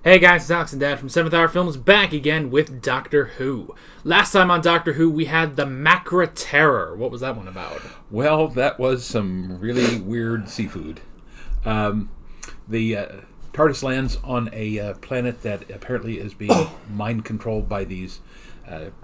Hey guys, it's Alex and Dad from 7th Hour Films back again with Doctor Who. Last time on Doctor Who, we had the Macra Terror. What was that one about? Well, that was some really weird seafood. The TARDIS lands on a planet that apparently is being mind-controlled by these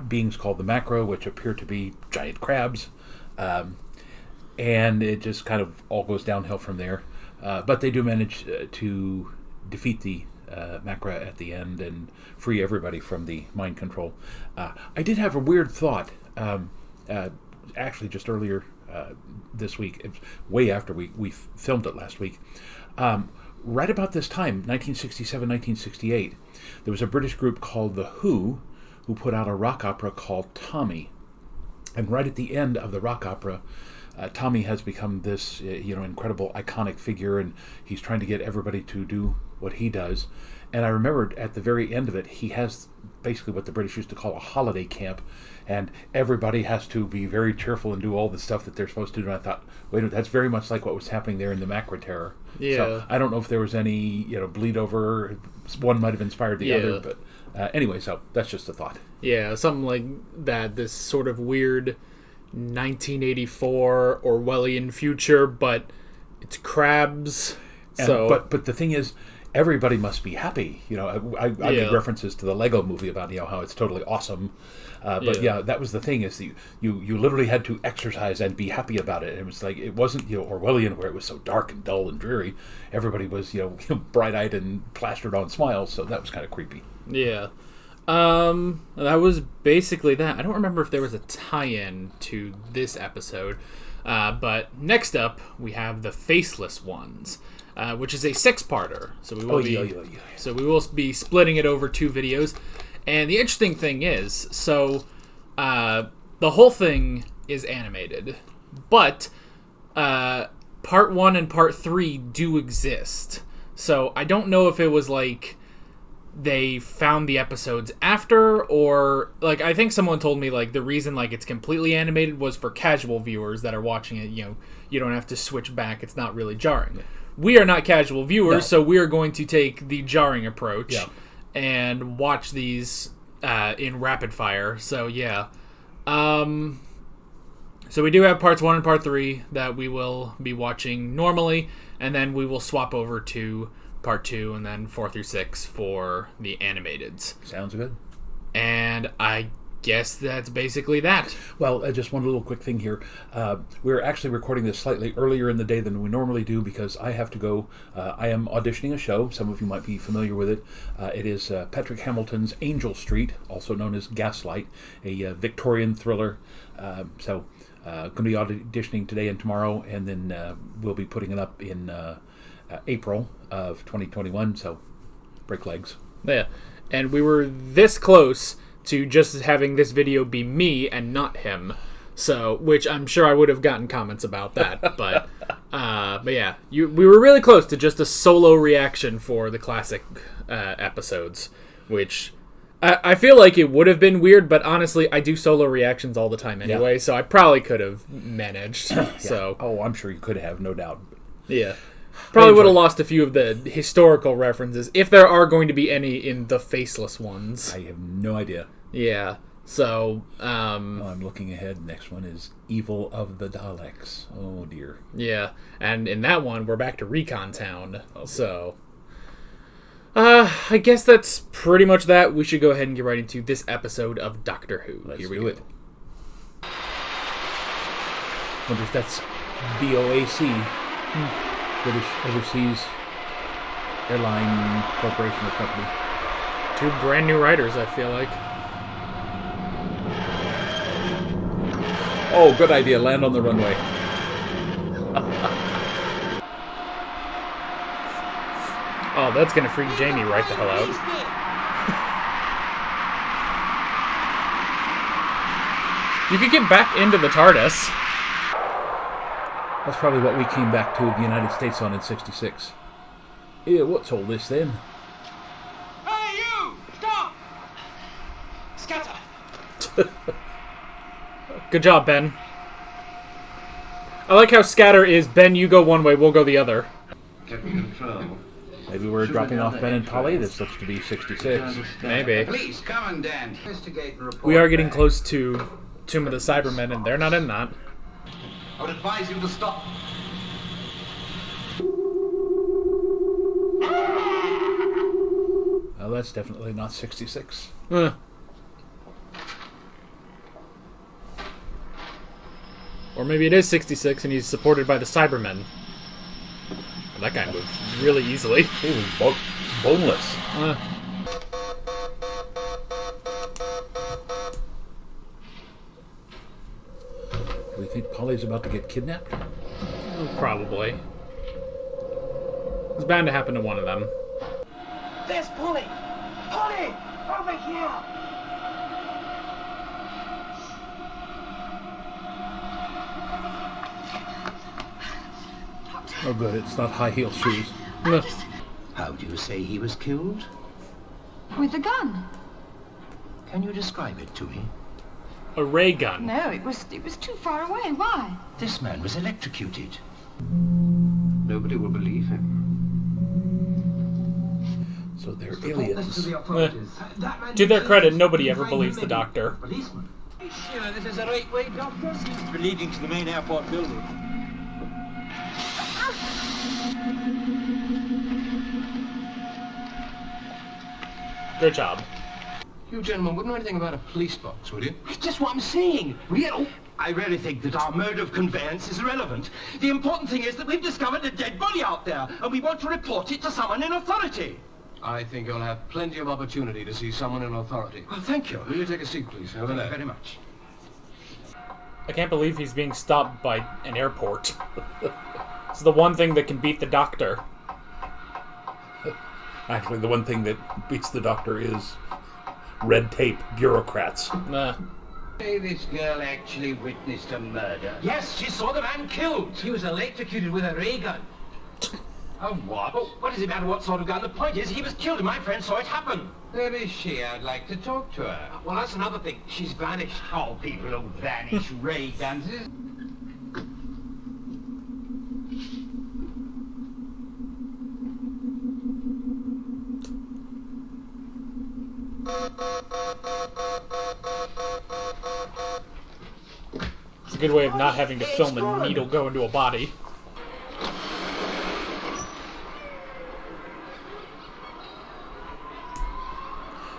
beings called the Macra, which appear to be giant crabs. And it just kind of all goes downhill from there. But they do manage to defeat the Macra at the end and free everybody from the mind control. I did have a weird thought, actually just earlier this week, it was way after we filmed it last week. Right about this time, 1967, 1968, there was a British group called The Who put out a rock opera called Tommy. And right at the end of the rock opera, Tommy has become this, incredible iconic figure, and he's trying to get everybody to do what he does. And I remembered at the very end of it, he has basically what the British used to call a holiday camp, and everybody has to be very cheerful and do all the stuff that they're supposed to do. And I thought, wait a minute, that's very much like what was happening there in the Macra Terror. Yeah. So I don't know if there was any, bleed over. One might have inspired the other, but anyway, so that's just a thought. Yeah, something like that. This sort of weird 1984 Orwellian future, but it's crabs. But the thing is, everybody must be happy. I made references to the Lego movie about how it's totally awesome. But that was the thing, is you literally had to exercise and be happy about it. It was like, it wasn't Orwellian where it was so dark and dull and dreary. Everybody was bright-eyed and plastered on smiles, so that was kind of creepy. Yeah. That was basically that. I don't remember if there was a tie-in to this episode. But next up, we have the Faceless Ones, which is a 6-parter. So we will be splitting it over 2 videos. And the interesting thing is, the whole thing is animated, but part 1 and part 3 do exist. So I don't know if it was like they found the episodes after, or I think someone told me the reason it's completely animated was for casual viewers that are watching it. You don't have to switch back. It's not really jarring. We are not casual viewers, so we are going to take the jarring approach and watch these in rapid fire. So yeah. So we do have parts 1 and part 3 that we will be watching normally, and then we will swap over to part 2 and then 4 through 6 for the animateds. Sounds good. And I guess that's basically that. Well, just one little quick thing here. We're actually recording this slightly earlier in the day than we normally do because I have to go. I am auditioning a show. Some of you might be familiar with it. It is Patrick Hamilton's Angel Street, also known as Gaslight, a Victorian thriller. So going to be auditioning today and tomorrow, and then we'll be putting it up in April of 2021, so break legs. Yeah, and we were this close to just having this video be me and not him, so which I'm sure I would have gotten comments about that, but yeah, we were really close to just a solo reaction for the classic episodes, which I feel like it would have been weird, but honestly, I do solo reactions all the time anyway, so I probably could have managed. So I'm sure you could have, no doubt. Yeah. Probably would have lost a few of the historical references, if there are going to be any in the Faceless Ones. I have no idea. Yeah, so... I'm looking ahead. Next one is Evil of the Daleks. Oh, dear. Yeah, and in that one, we're back to Recon Town. Okay. So... I guess that's pretty much that. We should go ahead and get right into this episode of Doctor Who. Let's do it. Wonder if that's BOAC. British Overseas Airline Corporation or Company. 2 brand new writers, I feel like. Oh, good idea. Land on the runway. Oh, that's going to freak Jamie right the hell out. You could get back into the TARDIS. That's probably what we came back to the United States on in 66. Yeah, what's all this then? Hey, you! Stop! Scatter! Good job, Ben. I like how scatter is, Ben, you go one way, we'll go the other. Captain Control. Maybe we're dropping off Ben and Polly. This looks to be 66. Maybe. Police, Commandant. Investigate and report We are getting back. close to Tomb of the Cybermen, and they're not in that. I would advise you to stop. Well, that's definitely not 66. Or maybe it is 66 and he's supported by the Cybermen. That guy moves really easily. He was boneless. Do we think Polly's about to get kidnapped? Probably. It's bound to happen to one of them. There's Polly! Polly! Over here! Oh, good. It's not high heel shoes. How do you say he was killed? With a gun. Can you describe it to me? A ray gun. No, it was too far away. Why? This man was electrocuted. Nobody will believe him. So they're Report this aliens. to the authorities. That man To their says credit, he's nobody behind ever the believes the menu. doctor. Policeman. You know, this is the right way, Doctor. Seems to be leading to the main airport building. Good job. You gentlemen wouldn't know anything about a police box, would you? It's just what I'm saying. I really think that our mode of conveyance is irrelevant. The important thing is that we've discovered a dead body out there, and we want to report it to someone in authority. I think you'll have plenty of opportunity to see someone in authority. Well, thank you. Will you take a seat, please? Over Thank you there. very much. I can't believe he's being stopped by an airport. It's the one thing that can beat the doctor. Actually, the one thing that beats the doctor is red tape bureaucrats. Nah. Say this girl actually witnessed a murder. Yes, she saw the man killed. He was electrocuted with a ray gun. A what? Oh, what does it matter what sort of gun? The point is, he was killed, and my friend saw it happen. Where is she? I'd like to talk to her. Well, that's another thing. She's vanished. Oh, people who vanish ray guns. It's a good way of not having to film a needle go into a body.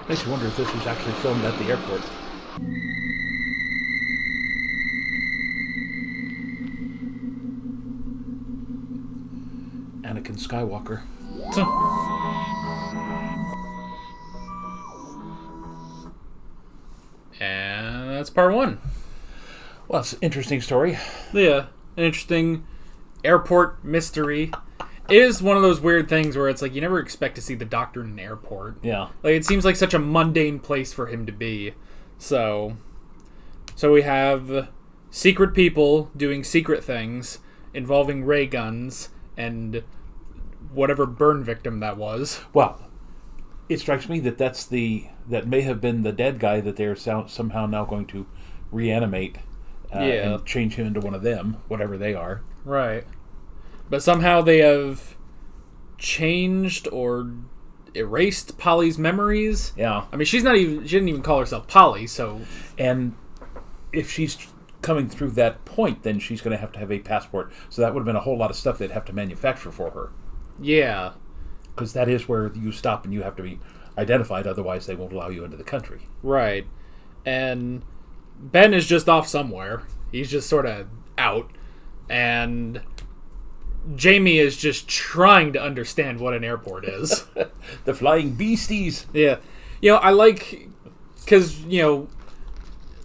Makes you wonder if this was actually filmed at the airport. Anakin Skywalker. And that's part one. Well, it's an interesting story. Yeah, an interesting airport mystery. It is one of those weird things where it's like you never expect to see the doctor in an airport. Yeah. Like it seems like such a mundane place for him to be. So we have secret people doing secret things involving ray guns and whatever burn victim that was. Well, it strikes me that that may have been the dead guy that they're somehow now going to reanimate and change him into one of them, whatever they are. Right. But somehow they have changed or erased Polly's memories. Yeah. I mean, she didn't even call herself Polly, so... And if she's coming through that point, then she's going to have a passport. So that would have been a whole lot of stuff they'd have to manufacture for her. Yeah. Because that is where you stop and you have to be identified, otherwise they won't allow you into the country. Right. And Ben is just off somewhere. He's just sort of out. And Jamie is just trying to understand what an airport is. The flying beasties. Yeah. You know, I like... Because, you know,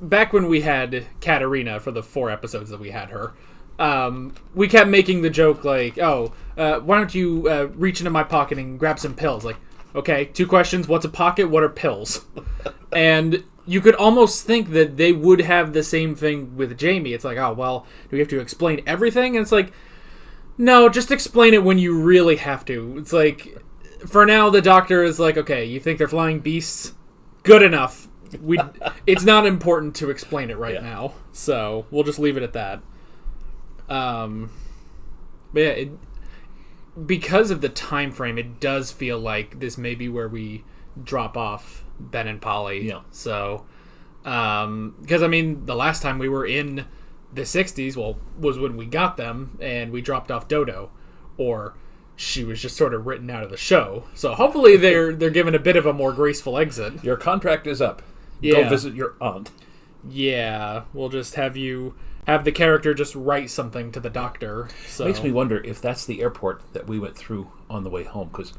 back when we had Katarina for the 4 episodes that we had her, we kept making the joke like, why don't you reach into my pocket and grab some pills? Like, okay, 2 questions. What's a pocket? What are pills? And you could almost think that they would have the same thing with Jamie. It's like, oh, well, do we have to explain everything? And it's like, no, just explain it when you really have to. It's like, for now, the doctor is like, okay, you think they're flying beasts? Good enough. It's not important to explain it right now. So we'll just leave it at that. But yeah, because of the time frame, it does feel like this may be where we drop off Ben and Polly. Yeah. So, because I mean, the last time we were in the 60s, was when we got them and we dropped off Dodo, or she was just sort of written out of the show. So hopefully they're given a bit of a more graceful exit. Your contract is up. Yeah. Go visit your aunt. Yeah, we'll just have the character just write something to the doctor. So. Makes me wonder if that's the airport that we went through on the way home, because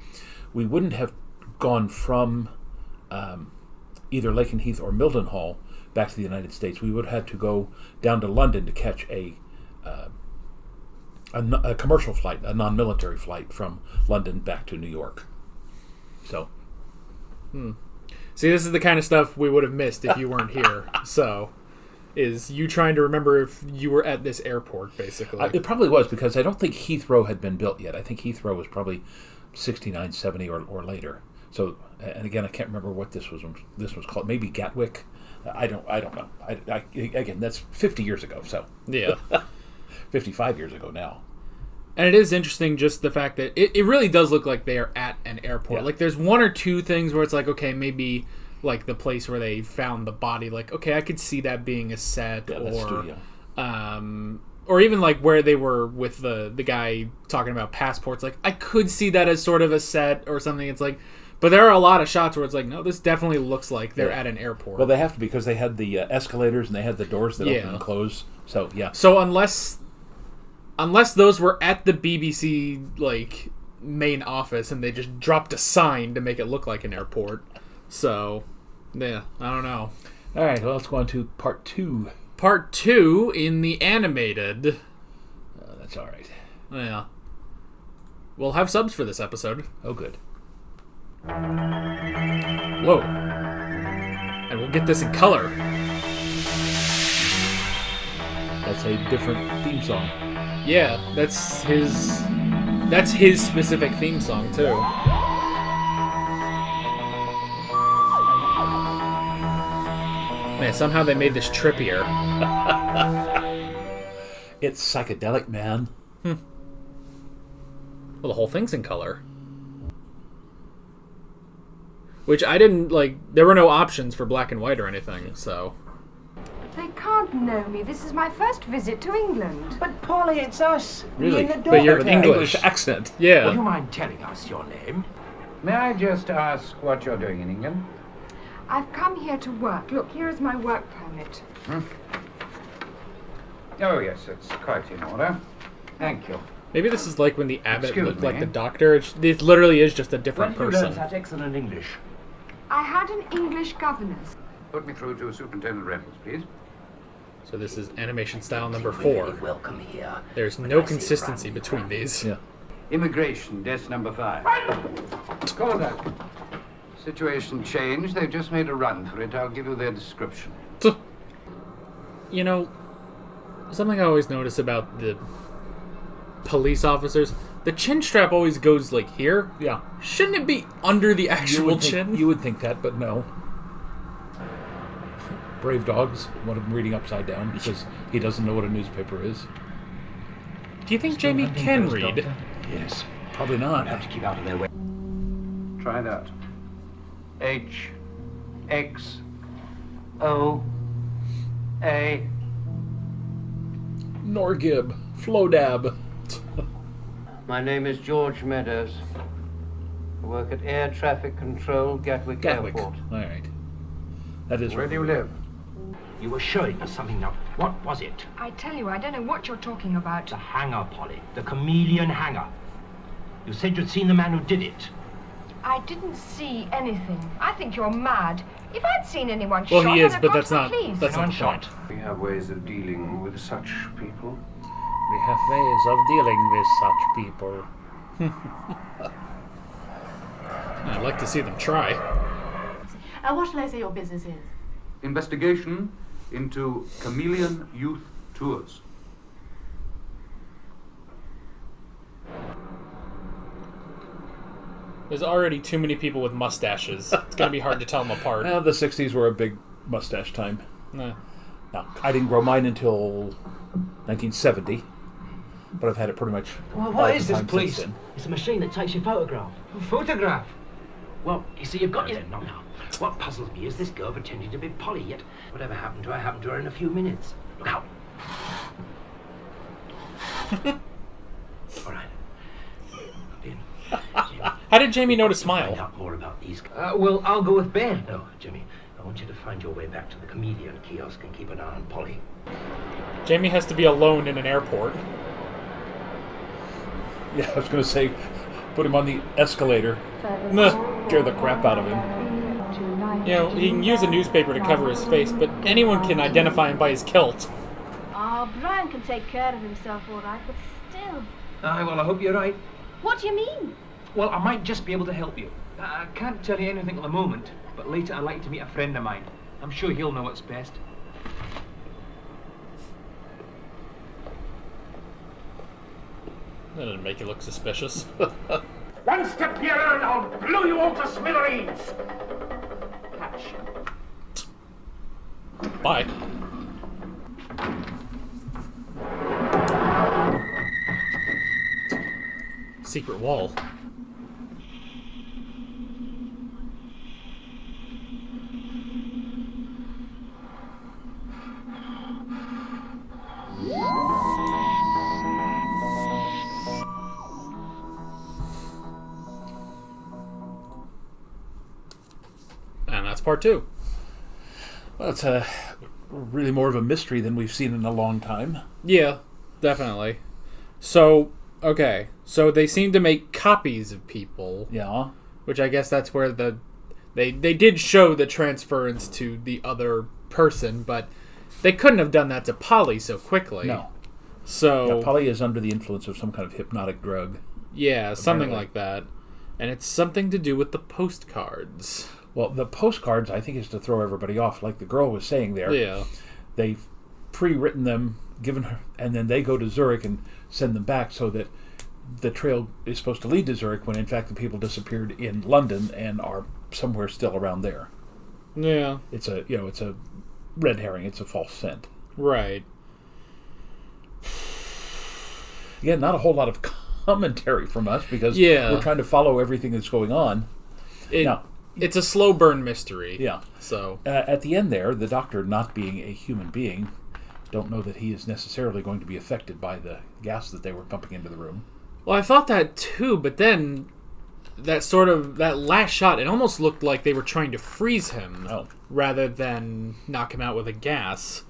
we wouldn't have gone from either Lakenheath or Mildenhall back to the United States. We would have had to go down to London to catch a commercial flight, a non-military flight from London back to New York. So, See, this is the kind of stuff we would have missed if you weren't here. So, is you trying to remember if you were at this airport, basically. it probably was, because I don't think Heathrow had been built yet. I think Heathrow was probably 69, 70 or later. So, and again, I can't remember what this was called. Maybe Gatwick. I don't know. Again, that's 50 years ago. So Yeah. 55 years ago now. And it is interesting just the fact that it really does look like they are at an airport. Yeah. Like, there's one or two things where it's like, okay, maybe like the place where they found the body, like, okay, I could see that being a set, That's studio. Or even like where they were with the guy talking about passports, like I could see that as sort of a set or something. It's like, but there are a lot of shots where it's like, no, this definitely looks like they're at an airport. Well, they have to be, because they had the escalators and they had the doors that open and close. So yeah. So unless those were at the BBC like main office and they just dropped a sign to make it look like an airport. So yeah, I don't know. All right, well, let's go on to part 2. Part 2 in the animated. That's all right. Yeah. We'll have subs for this episode. Oh, good. Whoa. And we'll get this in color. That's a different theme song. Yeah, that's his specific theme song too. Man, somehow they made this trippier. It's psychedelic, man. Well, the whole thing's in color. Which I didn't, like, there were no options for black and white or anything, so... They can't know me. This is my first visit to England. But Polly, it's us. Really? But you're English. accent. Yeah. Would you mind telling us your name? May I just ask what you're doing in England? I've come here to work. Look, here is my work permit. Oh, yes, it's quite in order. Thank you. Maybe this is like when the abbot Excuse looked like me. the doctor. It literally is just a different When did you learn person. such excellent English? I had an English governess. Put me through to Superintendent Reynolds, please. So this is animation style number 4. Welcome here. There's no consistency between these. Yeah. Immigration, desk number 5. Call that. Situation changed. They've just made a run for it. I'll give you their description. You know, something I always notice about the police officers, the chin strap always goes like here. Yeah. Shouldn't it be under the actual think, chin? You would think that, but no. Brave Dogs, one of them reading upside down because he doesn't know what a newspaper is. Do you think Jamie can read? Yes. Probably We'll have not. to keep out of their way. Try that. H, X, O, A. Norgib, Flodab. My name is George Meadows. I work at Air Traffic Control, Gatwick Gatwick. Airport. All right. That is Where do you live? You were showing us something now. What was it? I tell you, I don't know what you're talking about. The hanger, Polly. The chameleon hanger. You said you'd seen the man who did it. I didn't see anything. I think you're mad. If I'd seen anyone Well, shot, he is, I'd have but gone that's to the not police. that's not Anyone the shot? point. We have ways of dealing with such people. We have ways of dealing with such people. I'd like to see them try. What shall I say your business is? Investigation into chameleon youth tours. There's already too many people with mustaches. It's gonna be hard to tell them apart. The 60s were a big mustache time. Nah. Now, I didn't grow mine until 1970. but I've had it pretty much. Well, all what the is this time place? since then. It's a machine that takes your photograph. Photograph? Well, you see, you've got your... Not now. What puzzles me is this girl pretending to be Polly, yet whatever happened to her in a few minutes. Look out. All right. Ben, Jimmy, How did Jamie know to find smile? out more about these... well, I'll go with Ben. No, Jimmy, I want you to find your way back to the comedian kiosk and keep an eye on Polly. Jamie has to be alone in an airport. Yeah, I was going to say, put him on the escalator. Scare the crap out of him. You know, he can use a newspaper to cover his face, but anyone can identify him by his kilt. Oh, Brian can take care of himself all right, but still. Aye, well, I hope you're right. What do you mean? Well, I might just be able to help you. I can't tell you anything at the moment, but later I'd like to meet a friend of mine. I'm sure he'll know what's best. That doesn't make you look suspicious. One step nearer and I'll blow you all to smithereens! Catch. Bye. Secret wall. And that's part 2. Well, it's really more of a mystery than we've seen in a long time. Yeah, definitely. So, okay. So they seem to make copies of people. Yeah. Which I guess that's where they did show the transference to the other person, but they couldn't have done that to Polly so quickly. No. So Yeah, Polly is under the influence of some kind of hypnotic drug. Yeah, something apparently. like that. And it's something to do with the postcards. Well, the postcards, I think, is to throw everybody off. Like the girl was saying there. Yeah. They've pre-written them, given her, and then they go to Zurich and send them back so that the trail is supposed to lead to Zurich when, in fact, the people disappeared in London and are somewhere still around there. Yeah. It's a red herring. It's a false scent. Right. Again, not a whole lot of commentary from us because Yeah. we're trying to follow everything that's going on. Now, It's a slow burn mystery. Yeah. So at the end there, the doctor, not being a human being, don't know that he is necessarily going to be affected by the gas that they were pumping into the room. Well, I thought that too, but then that last shot, it almost looked like they were trying to freeze him rather than knock him out with a gas.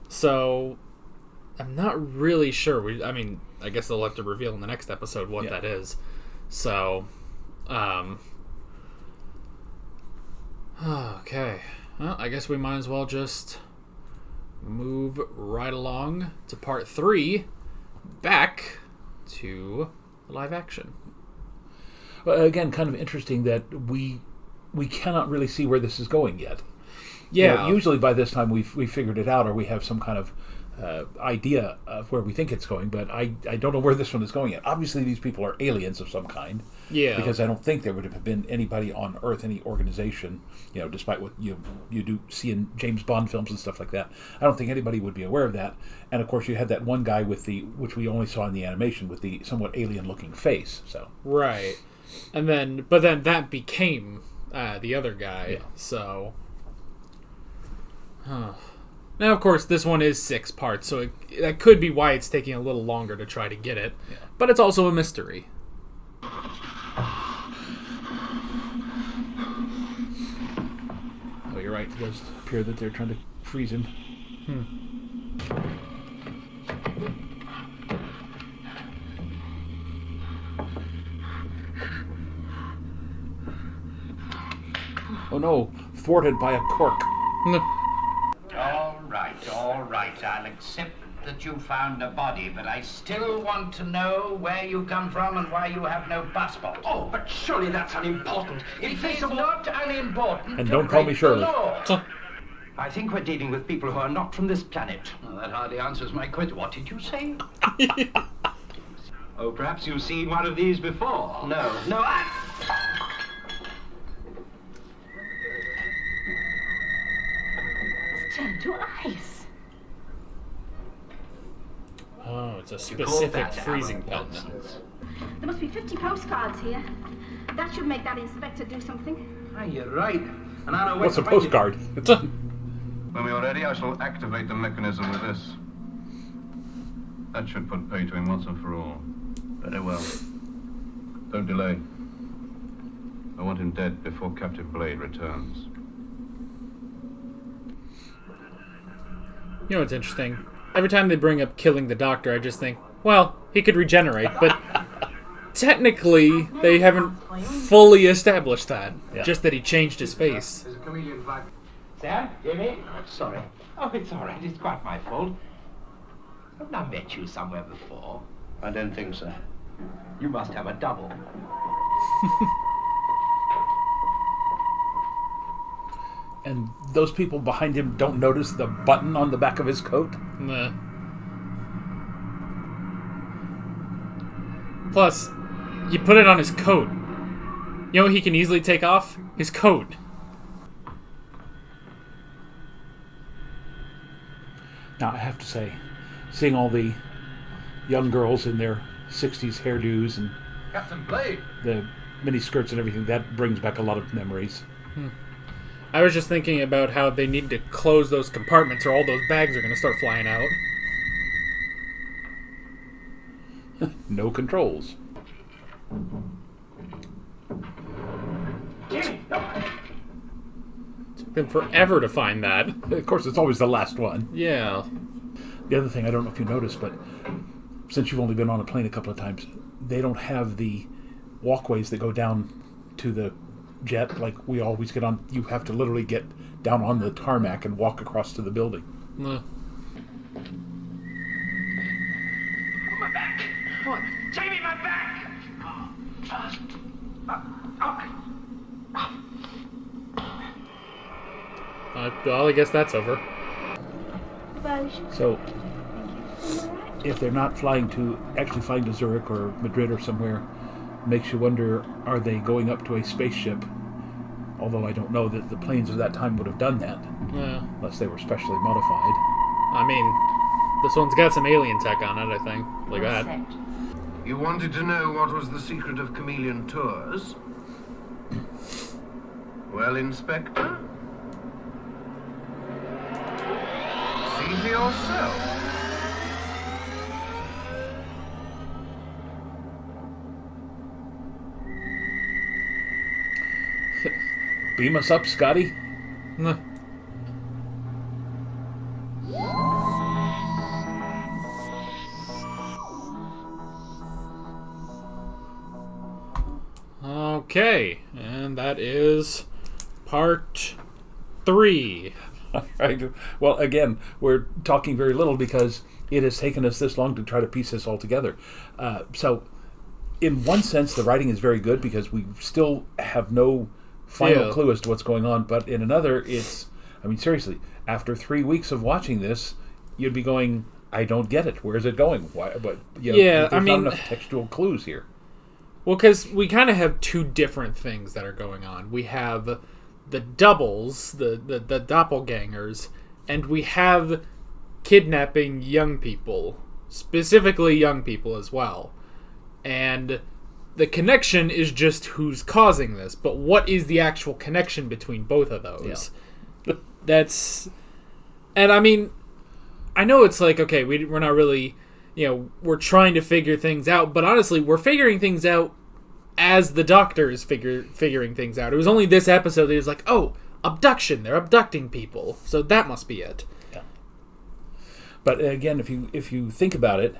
So I'm not really sure. I guess they'll have to reveal in the next episode what that is. So, okay. Well, I guess we might as well just move right along to part 3, back to live action. Well, again, kind of interesting that we cannot really see where this is going yet. Yeah. You know, usually by this time we've figured it out, or we have some kind of idea of where we think it's going, but I don't know where this one is going yet. Obviously, these people are aliens of some kind. Yeah. Because I don't think there would have been anybody on Earth, any organization, despite what you do see in James Bond films and stuff like that. I don't think anybody would be aware of that. And of course, you had that one guy which we only saw in the animation, with the somewhat alien-looking face. So right, but then that became the other guy. Yeah. So, now of course this one is 6 parts, so that could be why it's taking a little longer to try to get it. Yeah. But it's also a mystery. Oh, you're right. It does appear that they're trying to freeze him. Oh no, thwarted by a cork. All right. I'll accept that you found a body, but I still want to know where you come from and why you have no passport. Oh, but surely that's unimportant. It is not unimportant. And to don't call me break the Shirley. law. I think we're dealing with people who are not from this planet. Well, that hardly answers my question. What did you say? Oh, perhaps you've seen one of these before. No, It's turned to ice. Oh, it's a You call specific that freezing our pen. nonsense? There must be 50 postcards here. That should make that inspector do something. Ah, you're right. And I know What's a to find it. postcard? When we are ready, I shall activate the mechanism with this. That should put pay to him once and for all. Very well. Don't delay. I want him dead before Captain Blade returns. You know what's interesting? Every time they bring up killing the Doctor, I just think, well, he could regenerate, but technically they haven't fully established that. Yeah. Just that he changed his face. There's a chameleon flag. Sam? Jimmy? Sorry. Oh, it's all right. It's quite my fault. Haven't I met you somewhere before? I don't think so. You must have a double. And those people behind him don't notice the button on the back of his coat? Nah. Plus, you put it on his coat. You know what he can easily take off? His coat. Now, I have to say, seeing all the young girls in their 60s hairdos and Captain Blade! the mini skirts and everything, that brings back a lot of memories. I was just thinking about how they need to close those compartments or all those bags are going to start flying out. No controls. Took them forever to find that. Of course, it's always the last one. Yeah. The other thing, I don't know if you noticed, but since you've only been on a plane a couple of times, they don't have the walkways that go down to the jet like we always get on. You have to literally get down on the tarmac and walk across to the building. Nah. My back! What? Jamie, my back! Well, I guess that's over. So, if they're not actually flying to Zurich or Madrid or somewhere, makes you wonder, are they going up to a spaceship? Although I don't know that the planes of that time would have done that, Yeah. unless they were specially modified. I mean, this one's got some alien tech on it, I think. Like that. You wanted to know what was the secret of chameleon tours? Well, Inspector? See for yourself. Beam us up, Scotty. Nah. Okay, and that is part 3. All right. Well, again, we're talking very little because it has taken us this long to try to piece this all together. So, in one sense, the writing is very good because we still have no final clue as to what's going on. But in another, I mean, seriously, after 3 weeks of watching this, you'd be going, I don't get it. Where is it going? Why? But there's not enough textual clues here. Well, because we kind of have two different things that are going on. We have the doubles, the doppelgangers, and we have kidnapping young people, specifically young people as well. And the connection is just who's causing this, but what is the actual connection between both of those? Yeah. And I mean, I know it's like, okay, we're not really, we're trying to figure things out, but honestly, we're figuring things out as the Doctor is figuring things out. It was only this episode that he was like, oh, abduction, they're abducting people, so that must be it. Yeah. But again, if you think about it,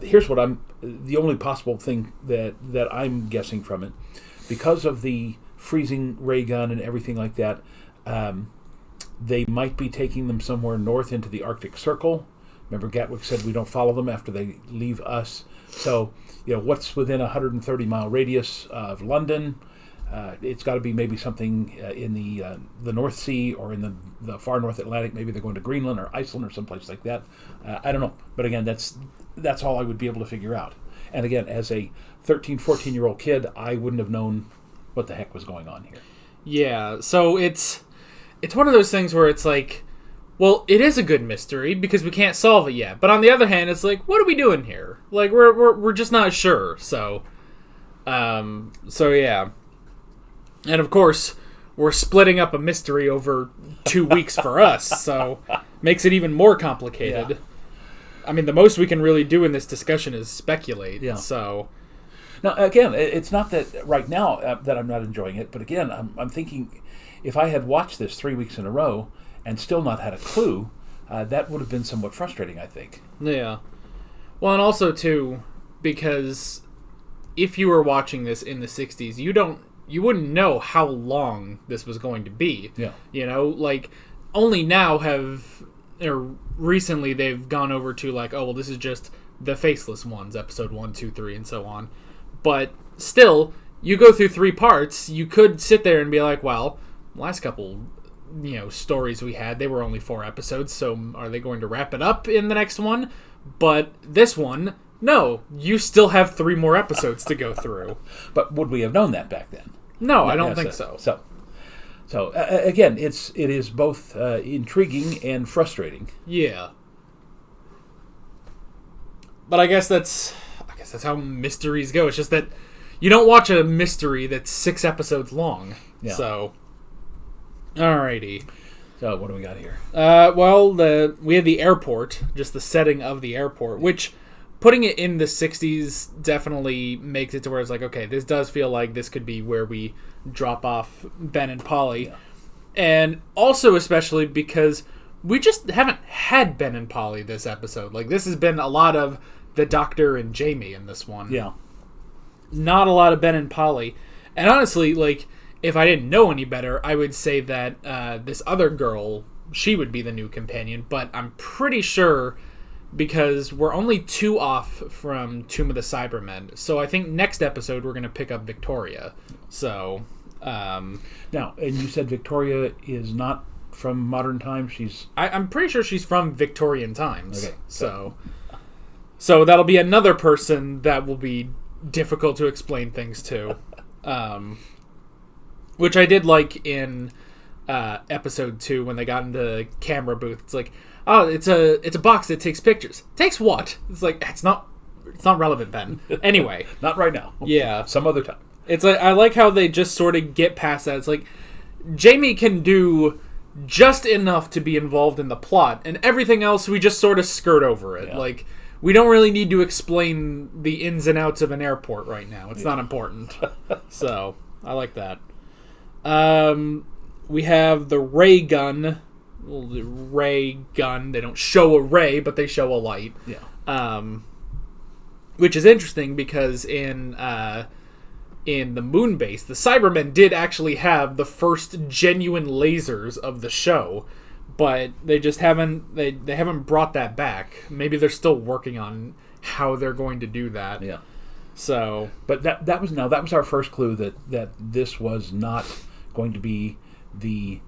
here's what the only possible thing that I'm guessing from it, because of the freezing ray gun and everything like that, they might be taking them somewhere north into the Arctic Circle. Remember, Gatwick said we don't follow them after they leave us. So, what's within a 130-mile radius of London? It's got to be maybe something in the North Sea or in the far North Atlantic. Maybe they're going to Greenland or Iceland or someplace like that. I don't know. But again, that's all I would be able to figure out. And again, as a 13, 14-year-old kid, I wouldn't have known what the heck was going on here. Yeah, so it's one of those things where it's like, well, it is a good mystery because we can't solve it yet. But on the other hand, it's like, what are we doing here? Like, we're just not sure. So yeah. And of course, we're splitting up a mystery over 2 weeks for us, so makes it even more complicated. Yeah. I mean, the most we can really do in this discussion is speculate. Yeah. So now, again, it's not that right now that I'm not enjoying it, but again, I'm thinking if I had watched this 3 weeks in a row and still not had a clue, that would have been somewhat frustrating, I think. Yeah. Well, and also, too, because if you were watching this in the 60s, you wouldn't know how long this was going to be. Yeah. You know, like, only now recently they've gone over to, like, oh, well, this is just the Faceless Ones, episode 1, 2, 3, and so on. But still, you go through 3 parts, you could sit there and be like, well, last couple stories we had, they were only 4 episodes, so are they going to wrap it up in the next one? But this one, no, you still have 3 more episodes to go through. But would we have known that back then? No, I don't think so. So again, it is both intriguing and frustrating. Yeah. But I guess that's how mysteries go. It's just that you don't watch a mystery that's 6 episodes long. Yeah. So, alrighty. So what do we got here? Well, we had the airport, just the setting of the airport, which putting it in the 60s definitely makes it to where it's like, okay, this does feel like this could be where we drop off Ben and Polly. Yeah. And also especially because we just haven't had Ben and Polly this episode. Like, this has been a lot of the Doctor and Jamie in this one. Yeah. Not a lot of Ben and Polly. And honestly, like, if I didn't know any better, I would say that this other girl, she would be the new companion. But I'm pretty sure, because we're only 2 off from Tomb of the Cybermen. So I think next episode we're going to pick up Victoria. So, now, and you said Victoria is not from modern times? I'm pretty sure she's from Victorian times. Okay. So that'll be another person that will be difficult to explain things to. Which I did like in episode 2 when they got into the camera booth. It's like, oh, it's a box that takes pictures. Takes what? It's like, it's not relevant, Ben. Anyway. Not right now. Yeah. Some other time. It's like, I like how they just sort of get past that. It's like, Jamie can do just enough to be involved in the plot, and everything else we just sort of skirt over it. Yeah. Like, we don't really need to explain the ins and outs of an airport right now. It's not important. So, I like that. We have the ray gun. Well, the ray gun. They don't show a ray, but they show a light. Yeah. Which is interesting because in the moon base, the Cybermen did actually have the first genuine lasers of the show, but they just haven't they haven't brought that back. Maybe they're still working on how they're going to do that. Yeah. So, but that was our first clue that this was not going to be the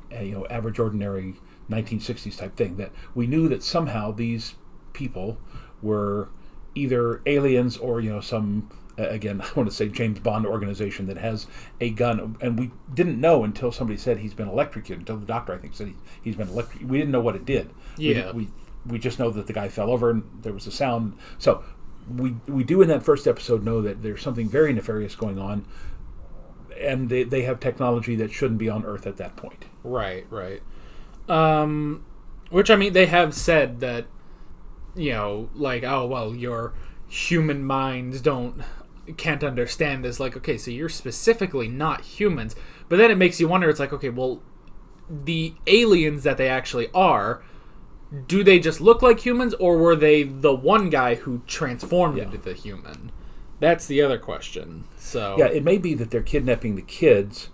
average ordinary 1960s type thing. That we knew that somehow these people were either aliens or some again, I want to say James Bond organization that has a gun, and we didn't know until somebody said he's been electrocuted. Until the doctor, I think, said he's been electrocuted. We didn't know what it did. Yeah. We just know that the guy fell over and there was a sound. So we do in that first episode know that there's something very nefarious going on, and they have technology that shouldn't be on Earth at that point. Right. Which, I mean, they have said that, like, oh, well, your human minds can't understand this. Like, okay, so you're specifically not humans. But then it makes you wonder, it's like, okay, well, the aliens that they actually are, do they just look like humans, or were they the one guy who transformed into the human? That's the other question. So yeah, it may be that they're kidnapping the kids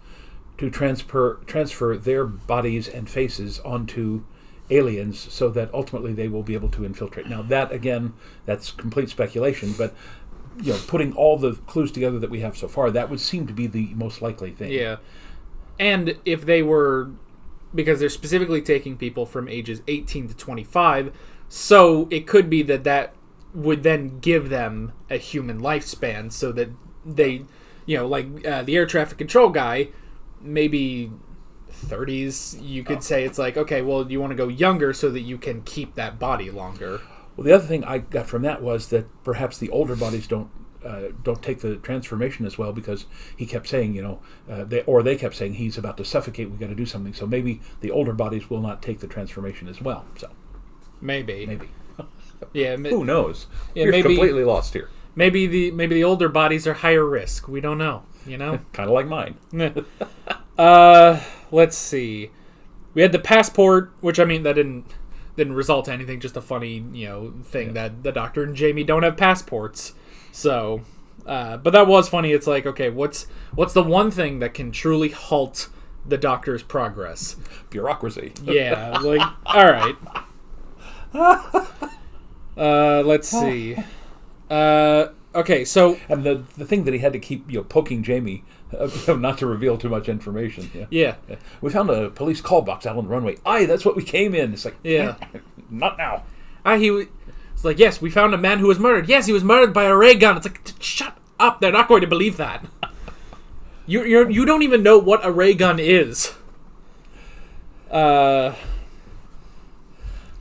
to transfer their bodies and faces onto aliens so that ultimately they will be able to infiltrate. Now that, again, that's complete speculation, but putting all the clues together that we have so far, that would seem to be the most likely thing. Yeah. And if they were, because they're specifically taking people from ages 18 to 25, so it could be that would then give them a human lifespan so that they, like the air traffic control guy, maybe 30s, you could say it's like, okay, well, you want to go younger so that you can keep that body longer. Well, the other thing I got from that was that perhaps the older bodies don't take the transformation as well, because he kept saying, they kept saying he's about to suffocate. We got to do something. So maybe the older bodies will not take the transformation as well. So maybe. Yeah. Who knows? Yeah, You're completely lost here. Maybe the older bodies are higher risk. We don't know. Kind of like mine. Let's see. We had the passport, which that didn't result to anything. Just a funny thing that the Doctor and Jamie don't have passports. So, but that was funny. It's like, okay, what's the one thing that can truly halt the Doctor's progress? Bureaucracy. Yeah, like, all right. Let's see. Okay, so... And the thing that he had to keep poking Jamie, not to reveal too much information. Yeah. We found a police call box out on the runway. Aye, that's what we came in. It's like, yeah. Not now. It's like, yes, we found a man who was murdered. Yes, he was murdered by a ray gun. It's like, shut up. They're not going to believe that. You don't even know what a ray gun is. For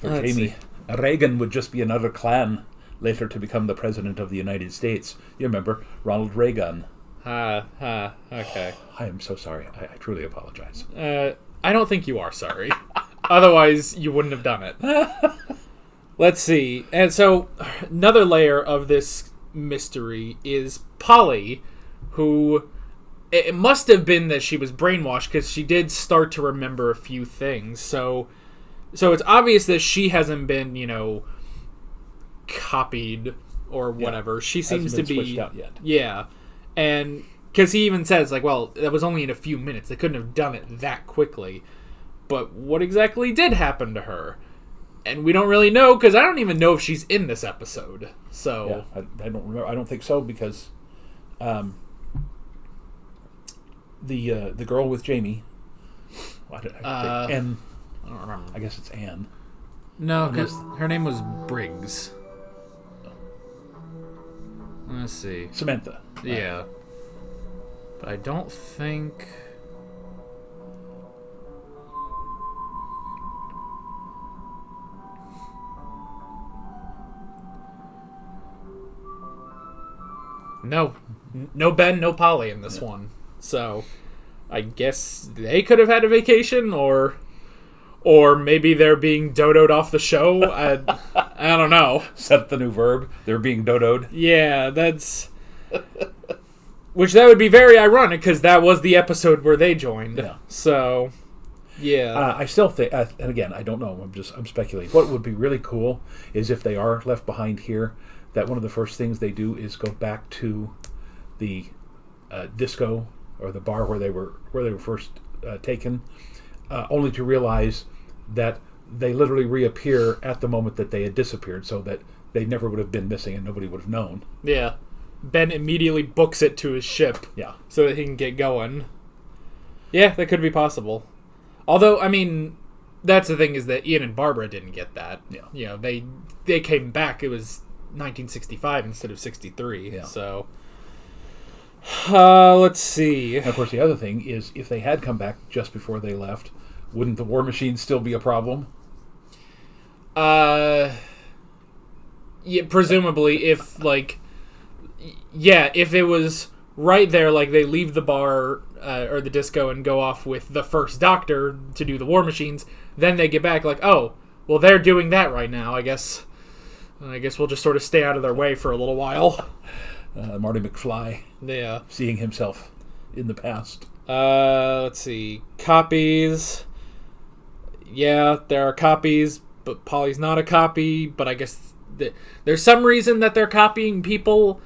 Jamie, Reagan would just be another clan later to become the president of the United States. You remember Ronald Reagan. Okay. I am so sorry. I truly apologize. I don't think you are sorry. Otherwise, you wouldn't have done it. Let's see. And so, another layer of this mystery is Polly, who... It must have been that she was brainwashed, because she did start to remember a few things. So it's obvious that she hasn't been, copied or whatever. She seems to be... switched out yet. Yeah. And... Because he even says, like, well, that was only in a few minutes. They couldn't have done it that quickly. But what exactly did happen to her? And we don't really know, because I don't even know if she's in this episode. So... Yeah, I don't remember. I don't think so, because... The girl with Jamie... Anne... I don't remember. I guess it's Anne. No, because her name was Briggs. Let's see. Samantha. Yeah. But I don't think... No. No Ben, no Polly in this one. So, I guess they could have had a vacation, or maybe they're being dodoed off the show. I don't know. Is that the new verb? They're being dodoed? Yeah, that's... Which that would be very ironic, because that was the episode where they joined. Yeah. So, yeah. I still think, and again, I don't know, I'm speculating. What would be really cool is if they are left behind here, that one of the first things they do is go back to the disco or the bar where they were first taken, only to realize that they literally reappear at the moment that they had disappeared, so that they never would have been missing and nobody would have known. Yeah. Ben immediately books it to his ship. Yeah. So that he can get going. Yeah, that could be possible. Although, that's the thing, is that Ian and Barbara didn't get that. Yeah. They came back. It was 1965 instead of 63. Yeah. So, let's see. And of course, the other thing is, if they had come back just before they left, wouldn't the war machine still be a problem? Yeah, presumably, if it was right there, like they leave the bar or the disco and go off with the first Doctor to do the war machines, then they get back like, oh, well, they're doing that right now. I guess we'll just sort of stay out of their way for a little while. Marty McFly. Yeah. Seeing himself in the past. Let's see. Copies. Yeah, there are copies, but Polly's not a copy, but I guess there's some reason that they're copying people.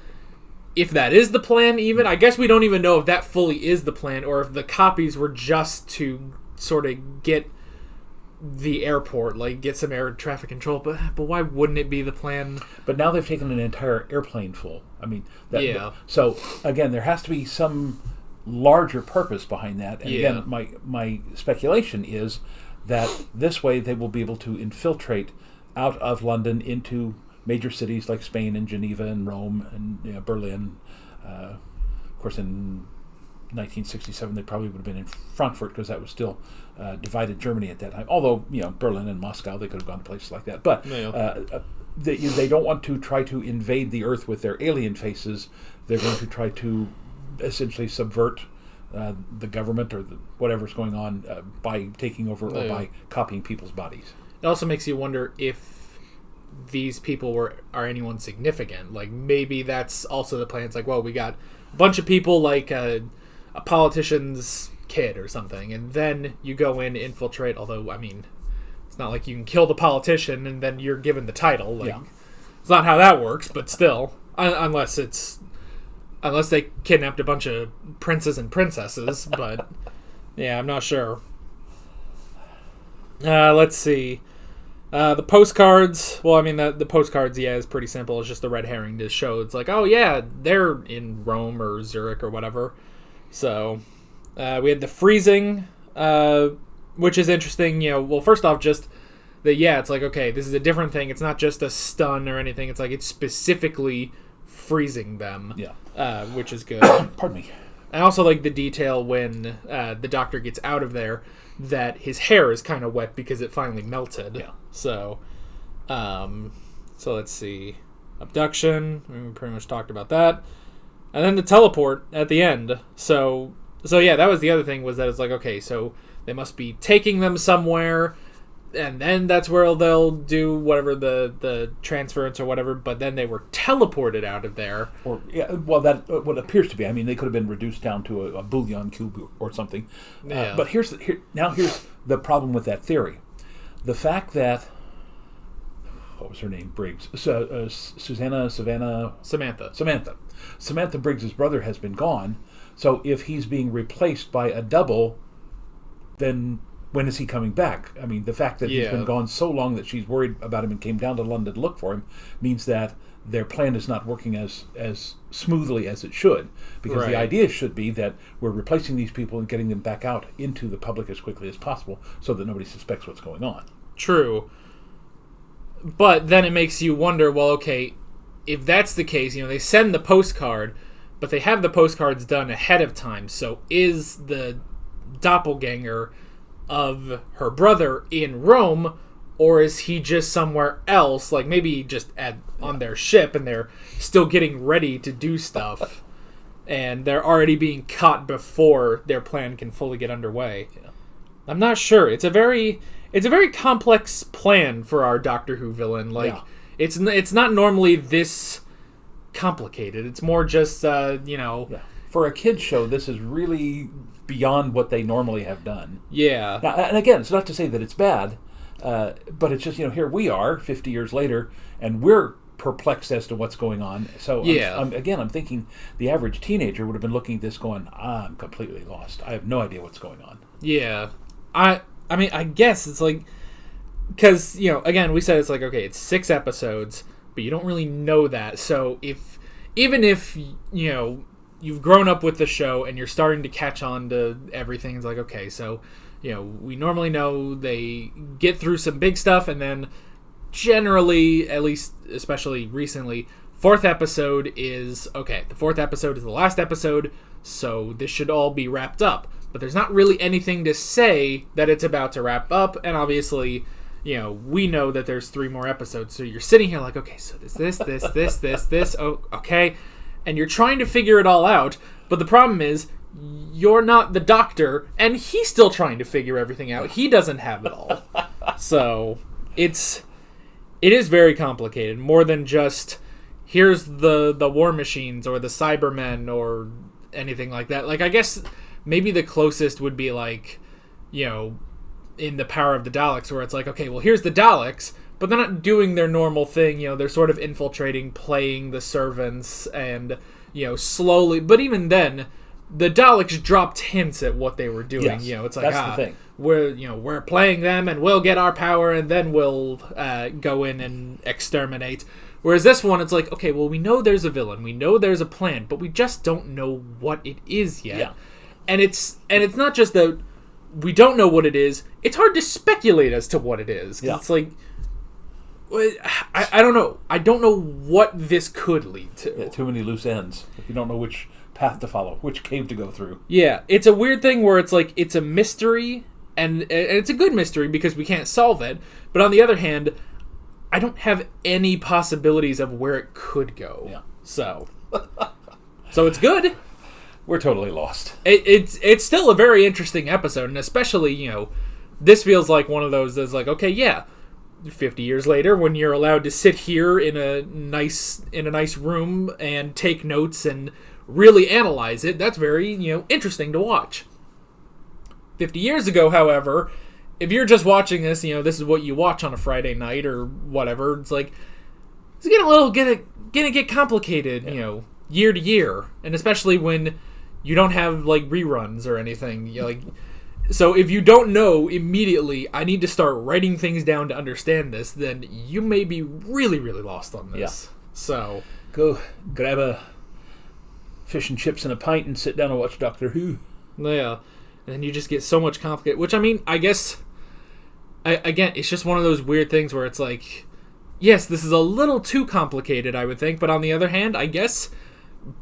If that is the plan, even, I guess we don't even know if that fully is the plan, or if the copies were just to sort of get the airport, like get some air traffic control. But why wouldn't it be the plan? But now they've taken an entire airplane full. Yeah. So again, there has to be some larger purpose behind that. And Yeah. again, my speculation is that this way they will be able to infiltrate out of London into major cities like Spain and Geneva and Rome and Berlin, of course in 1967, they probably would have been in Frankfurt because that was still divided Germany at that time. Although, Berlin and Moscow, they could have gone to places like that. But they don't want to try to invade the Earth with their alien faces. They're going to try to essentially subvert the government or whatever's going on by taking over or by copying people's bodies. It also makes you wonder if these people are anyone significant. Like, maybe that's also the plan. It's like, well, we got a bunch of people like a politician's kid or something, and then you go in, infiltrate. Although, I mean, it's not like you can kill the politician and then you're given the title. Like, it's not how that works, but still, unless they kidnapped a bunch of princes and princesses. But yeah, I'm not sure. Let's see. The postcards. Well, I mean, the postcards, is pretty simple. It's just the red herring to show it's like, oh yeah, they're in Rome or Zurich or whatever. So, we had the freezing, which is interesting. Well, first off, just it's like, okay, this is a different thing. It's not just a stun or anything. It's like it's specifically freezing them. Yeah. Which is good. Pardon me. And also like the detail when the doctor gets out of there, that his hair is kind of wet because it finally melted. Yeah. So let's see. Abduction. We pretty much talked about that. And then the teleport at the end. So yeah, that was the other thing, was that it's like, okay, so they must be taking them somewhere, and then that's where they'll do whatever the transference or whatever, but then they were teleported out of there. Or that what appears to be. I mean, they could have been reduced down to a bouillon cube or something. Yeah. But here's the problem with that theory. The fact that, what was her name? Briggs. Samantha Briggs' brother has been gone. So if he's being replaced by a double, then when is he coming back? I mean, the fact that he's been gone so long that she's worried about him and came down to London to look for him means that their plan is not working as smoothly as it should. Because the idea should be that we're replacing these people and getting them back out into the public as quickly as possible so that nobody suspects what's going on. True. But then it makes you wonder, well, okay, if that's the case, they send the postcard, but they have the postcards done ahead of time. So is the doppelganger of her brother in Rome, or is he just somewhere else, like maybe just on their ship and they're still getting ready to do stuff and they're already being caught before their plan can fully get underway? I'm not sure. It's a very complex plan for our Doctor Who villain. Like, it's not normally this complicated. It's more just For a kid's show, this is really beyond what they normally have done. Yeah. Now, and again, it's not to say that it's bad, but it's just, here we are 50 years later, and we're perplexed as to what's going on. So, I'm thinking the average teenager would have been looking at this going, I'm completely lost. I have no idea what's going on. Yeah. I mean, I guess it's like, because, again, we said it's like, okay, it's 6 episodes, but you don't really know that. So even if you've grown up with the show and you're starting to catch on to everything, it's like, okay, so we normally know they get through some big stuff, and then generally, at least especially recently, 4th episode is okay, the 4th episode is the last episode, so this should all be wrapped up. But there's not really anything to say that it's about to wrap up, and obviously we know that there's 3 more episodes, so you're sitting here like, okay, so there's this, oh, okay, and you're trying to figure it all out, but the problem is, you're not the Doctor, and he's still trying to figure everything out. He doesn't have it all. So, it is very complicated, more than just, here's the war machines, or the Cybermen, or anything like that. Like, I guess maybe the closest would be like, in The Power of the Daleks, where it's like, okay, well, here's the Daleks, but they're not doing their normal thing. They're sort of infiltrating, playing the servants, and, slowly. But even then, the Daleks dropped hints at what they were doing. Yes, it's like, that's the thing. We're playing them, and we'll get our power, and then we'll go in and exterminate. Whereas this one, it's like, okay, well, we know there's a villain, we know there's a plan, but we just don't know what it is yet. Yeah. And it's not just that we don't know what it is, it's hard to speculate as to what it is. Yeah. It's like, I don't know. I don't know what this could lead to. Yeah, too many loose ends. You don't know which path to follow, which cave to go through. Yeah, it's a weird thing where it's like it's a mystery, and it's a good mystery because we can't solve it. But on the other hand, I don't have any possibilities of where it could go. Yeah. So it's good. We're totally lost. It's still a very interesting episode, and especially, this feels like one of those that's like, okay, yeah, 50 years later, when you're allowed to sit here in a nice room and take notes and really analyze it, that's very, interesting to watch. 50 years ago, however, if you're just watching this, this is what you watch on a Friday night or whatever, it's like, it's gonna get complicated, year to year, and especially when you don't have like reruns or anything. So if you don't know immediately, I need to start writing things down to understand this, then you may be really, really lost on this. Yeah. So go grab a fish and chips and a pint and sit down and watch Doctor Who. Yeah, and then you just get so much complicated. Which, I mean, I guess, again, it's just one of those weird things where it's like, yes, this is a little too complicated, I would think, but on the other hand, I guess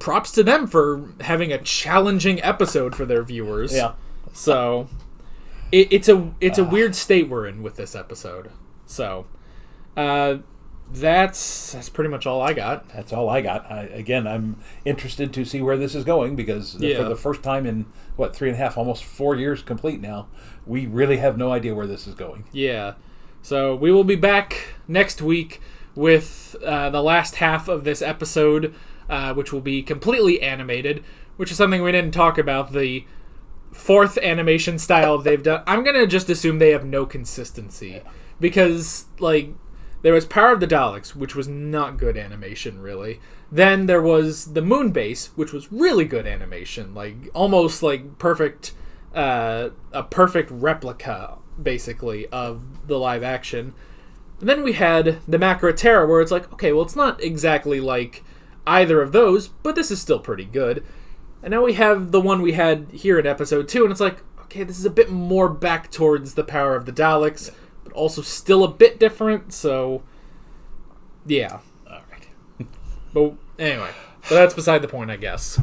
props to them for having a challenging episode for their viewers. Yeah. So it's a weird state we're in with this episode. So that's pretty much all I got. That's all I got. I'm interested to see where this is going because for the first time in 3.5, almost 4 years complete now, we really have no idea where this is going. Yeah. So we will be back next week with the last half of this episode, which will be completely animated, which is something we didn't talk about, the fourth animation style they've done. I'm going to just assume they have no consistency because, there was Power of the Daleks, which was not good animation, really. Then there was the Moon Base, which was really good animation, almost perfect, a perfect replica, basically, of the live action. And then we had the Macra Terra, where it's like, okay, well, it's not exactly like either of those, but this is still pretty good. And now we have the one we had here in episode 2, and it's like, okay, this is a bit more back towards the Power of the Daleks, but also still a bit different, so yeah. Alright. But anyway, that's beside the point, I guess.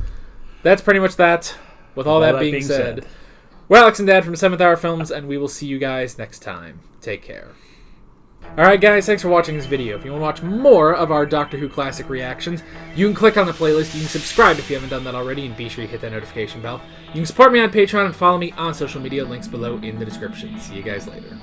That's pretty much that. With all that being said, we're Alex and Dad from 7th Hour Films, and we will see you guys next time. Take care. Alright guys, thanks for watching this video. If you want to watch more of our Doctor Who Classic reactions, you can click on the playlist, you can subscribe if you haven't done that already, and be sure you hit that notification bell. You can support me on Patreon and follow me on social media, links below in the description. See you guys later.